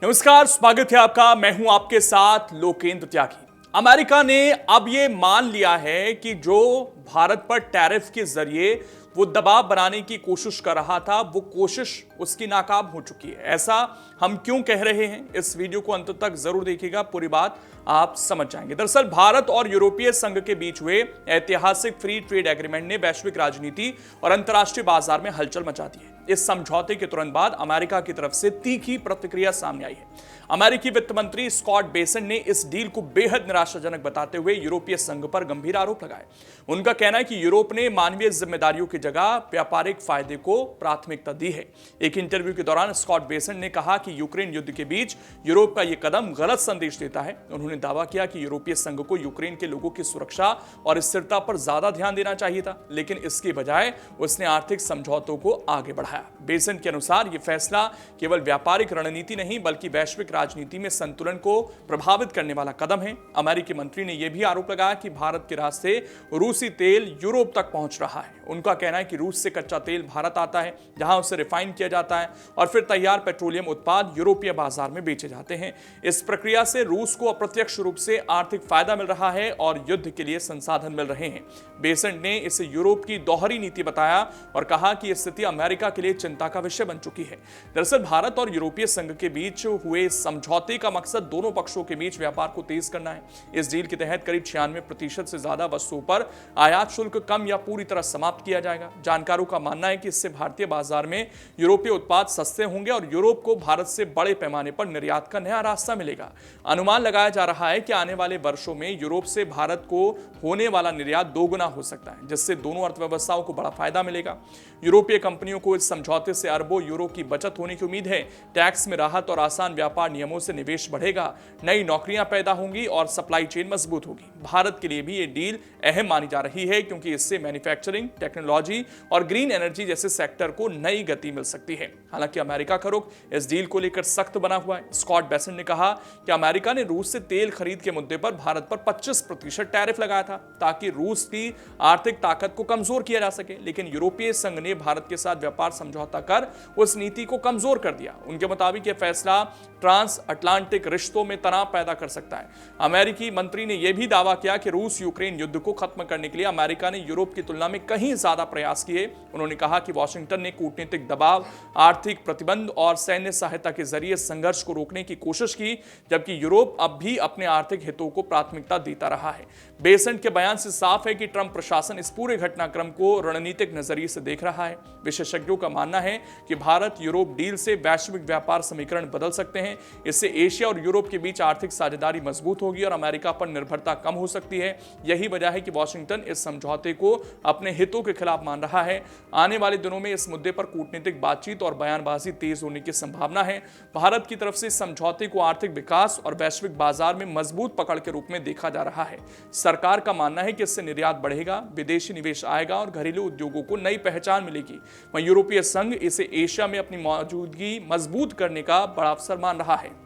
नमस्कार, स्वागत है आपका। मैं हूं आपके साथ लोकेंद्र त्यागी। अमेरिका ने अब यह मान लिया है कि जो भारत पर टैरिफ के जरिए वो दबाव बनाने की कोशिश कर रहा था, वो कोशिश उसकी नाकाम हो चुकी है। ऐसा हम क्यों कह रहे हैं, इस वीडियो को अंत तक जरूर देखिएगा, पूरी बात आप समझ जाएंगे। दरअसल भारत और यूरोपीय संघ के बीच हुए ऐतिहासिक फ्री ट्रेड एग्रीमेंट ने वैश्विक राजनीति और अंतर्राष्ट्रीय बाजार में हलचल मचा दी है। इस समझौते के तुरंत बाद अमेरिका की तरफ से तीखी प्रतिक्रिया सामने आई है। अमेरिकी वित्त मंत्री स्कॉट बेसेंट ने इस डील को बेहद निराशाजनक बताते हुए यूरोपीय संघ पर गंभीर आरोप लगाए। उनका कहना है कि यूरोप ने मानवीय जिम्मेदारियों की जगह व्यापारिक फायदे को प्राथमिकता दी है। एक इंटरव्यू के दौरान स्कॉट बेसेंट ने कहा कि यूक्रेन युद्ध के बीच यूरोप का यह कदम गलत संदेश देता है। उन्होंने दावा किया कि यूरोपीय संघ को यूक्रेन के लोगों की सुरक्षा और स्थिरता पर ज्यादा ध्यान देना चाहिए था, लेकिन इसके बजाय उसने आर्थिक समझौतों को आगे बढ़ाया। बेसेंट के अनुसार यह फैसला केवल व्यापारिक रणनीति नहीं बल्कि वैश्विक राजनीति में संतुलन को प्रभावित करने वाला कदम है। अमेरिकी मंत्री ने यह भी आरोप लगाया कि भारत के रास्ते रूसी तेल यूरोप तक पहुंच रहा है। उनका कहना है कि रूस से कच्चा तेल भारत आता है, जहां उसे रिफाइन किया जाता है और फिर तैयार पेट्रोलियम उत्पाद यूरोपीय बाजार में बेचे जाते हैं। इस प्रक्रिया से रूस को अप्रत्यक्ष रूप से आर्थिक फायदा मिल रहा है और युद्ध के लिए संसाधन मिल रहे हैं। बेसेंट ने इसे यूरोप की दोहरी नीति बताया और कहा कि यह स्थिति अमेरिका के लिए चिंता का विषय बन चुकी है। दरअसल भारत और यूरोपीय संघ के बीच हुए समझौते का मकसद दोनों पक्षों के बीच व्यापार को तेज करना है। इस डील के तहत करीब 96% से ज्यादा वस्तुओं पर आयात शुल्क कम या पूरी तरह समाप्त किया जाएगा। जानकारों का मानना है कि इससे भारतीय बाजार में यूरोपीय उत्पाद सस्ते होंगे और यूरोप को भारत से बड़े पैमाने पर निर्यात का नया रास्ता मिलेगा। अनुमान लगाया जा रहा है कि आने वाले वर्षों में यूरोप से भारत को होने वाला निर्यात दोगुना हो सकता है, जिससे दोनों अर्थव्यवस्थाओं को बड़ा फायदा मिलेगा। यूरोपीय कंपनियों को इस समझौते से अरबों यूरो की बचत होने की उम्मीद है। टैक्स में राहत और आसान व्यापार नियमों से निवेश बढ़ेगा, नई नौकरियां पैदा होंगी और सप्लाई चेन मजबूत होगी। भारत के लिए भी ये डील अहम मानी जा रही है, क्योंकि इससे मैन्युफैक्चरिंग, टेक्नोलॉजी और ग्रीन एनर्जी जैसे सेक्टर को नई गति मिल सकती है। हालांकि अमेरिका का रुख इस डील को लेकर सख्त बना हुआ है। स्कॉट बेसेंट ने कहा कि अमेरिका ने रूस से तेल खरीद के मुद्दे पर भारत पर 25% टैरिफ लगाया था, ताकि रूस की आर्थिक ताकत को कमजोर किया जा सके, लेकिन यूरोपीय संघ ने भारत के साथ व्यापार समझौता कर उस नीति को कमजोर कर दिया। उनके मुताबिक यह फैसला ट्रांस अटलांटिक रिश्तों में तनाव पैदा कर सकता है। अमेरिकी मंत्री ने यह भी दावा किया कि रूस यूक्रेन युद्ध को खत्म करने के लिए अमेरिका ने यूरोप की तुलना में कहीं ज्यादा प्रयास किए। उन्होंने कहा कि वॉशिंगटन ने कूटनीतिक दबाव, आर्थिक प्रतिबंध और सैन्य सहायता के जरिए संघर्ष को रोकने की कोशिश की, जबकि यूरोप अब भी अपने आर्थिक हितों को प्राथमिकता देता रहा है। बेसेंट के बयान से साफ है कि ट्रंप प्रशासन इस पूरे घटनाक्रम को रणनीतिक नजरिए से देख रहा है। विशेषज्ञों का मानना है कि भारत यूरोप डील से वैश्विक व्यापार समीकरण बदल सकते हैं। इससे एशिया और यूरोप के बीच आर्थिक साझेदारी मजबूत होगी और अमेरिका पर निर्भरता कम हो सकती है। यही वजह है कि वॉशिंगटन इस समझौते को अपने हितों के खिलाफ मान रहा है। आने वाले दिनों में इस मुद्दे पर कूटनीतिक बातचीत और बयानबाजी तेज होने की संभावना है। भारत की तरफ से इस समझौते को आर्थिक विकास और वैश्विक बाजार में मजबूत पकड़ के रूप में देखा जा रहा है। सरकार का मानना है कि इससे निर्यात बढ़ेगा, विदेशी निवेश आएगा और घरेलू उद्योगों को नई पहचान मिलेगी। वहीं यूरोपीय संघ इसे एशिया में अपनी मौजूदगी मजबूत करने का बड़ा अवसर मान रहा है।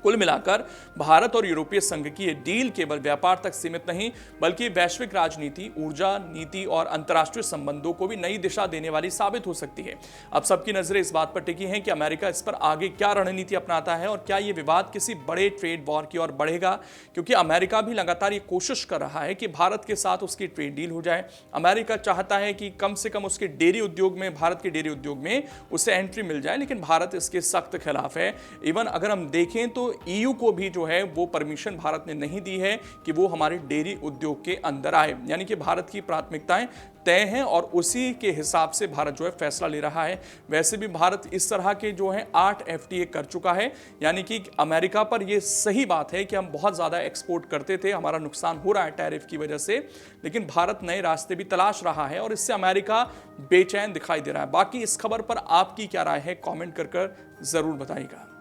कुल मिलाकर भारत और यूरोपीय संघ की यह डील केवल व्यापार तक सीमित नहीं बल्कि वैश्विक राजनीति, ऊर्जा नीति और अंतर्राष्ट्रीय संबंधों को भी नई दिशा देने वाली साबित हो सकती है। अब सबकी नजरें इस बात पर टिकी हैं कि अमेरिका इस पर आगे क्या रणनीति अपनाता है और क्या यह विवाद किसी बड़े ट्रेड वॉर की ओर बढ़ेगा, क्योंकि अमेरिका भी लगातार ये कोशिश कर रहा है कि भारत के साथ उसकी ट्रेड डील हो जाए। अमेरिका चाहता है कि कम से कम उसके डेयरी उद्योग में, भारत के डेयरी उद्योग में उसे एंट्री मिल जाए, लेकिन भारत इसके सख्त खिलाफ है। इवन अगर हम देखें तो ईयू को भी जो है वो परमिशन भारत ने नहीं दी है कि वो हमारे डेयरी उद्योग के अंदर आए। यानी कि भारत की प्राथमिकताएं तय हैं और उसी के हिसाब से भारत जो है फैसला ले रहा है। वैसे भी भारत इस तरह के जो है 8 एफटीए कर चुका है, यानी कि अमेरिका पर ये सही बात है कि हम बहुत ज़्यादा एक्सपोर्ट करते थे, हमारा नुकसान हो रहा है टैरिफ की वजह से, लेकिन भारत नए रास्ते भी तलाश रहा है और इससे अमेरिका बेचैन दिखाई दे रहा है। बाकी इस खबर पर आपकी क्या राय है, कॉमेंट कर जरूर बताइएगा।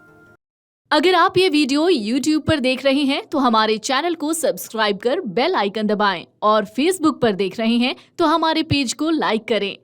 अगर आप ये वीडियो YouTube पर देख रहे हैं तो हमारे चैनल को सब्सक्राइब कर बेल आइकन दबाएं और Facebook पर देख रहे हैं तो हमारे पेज को लाइक करें।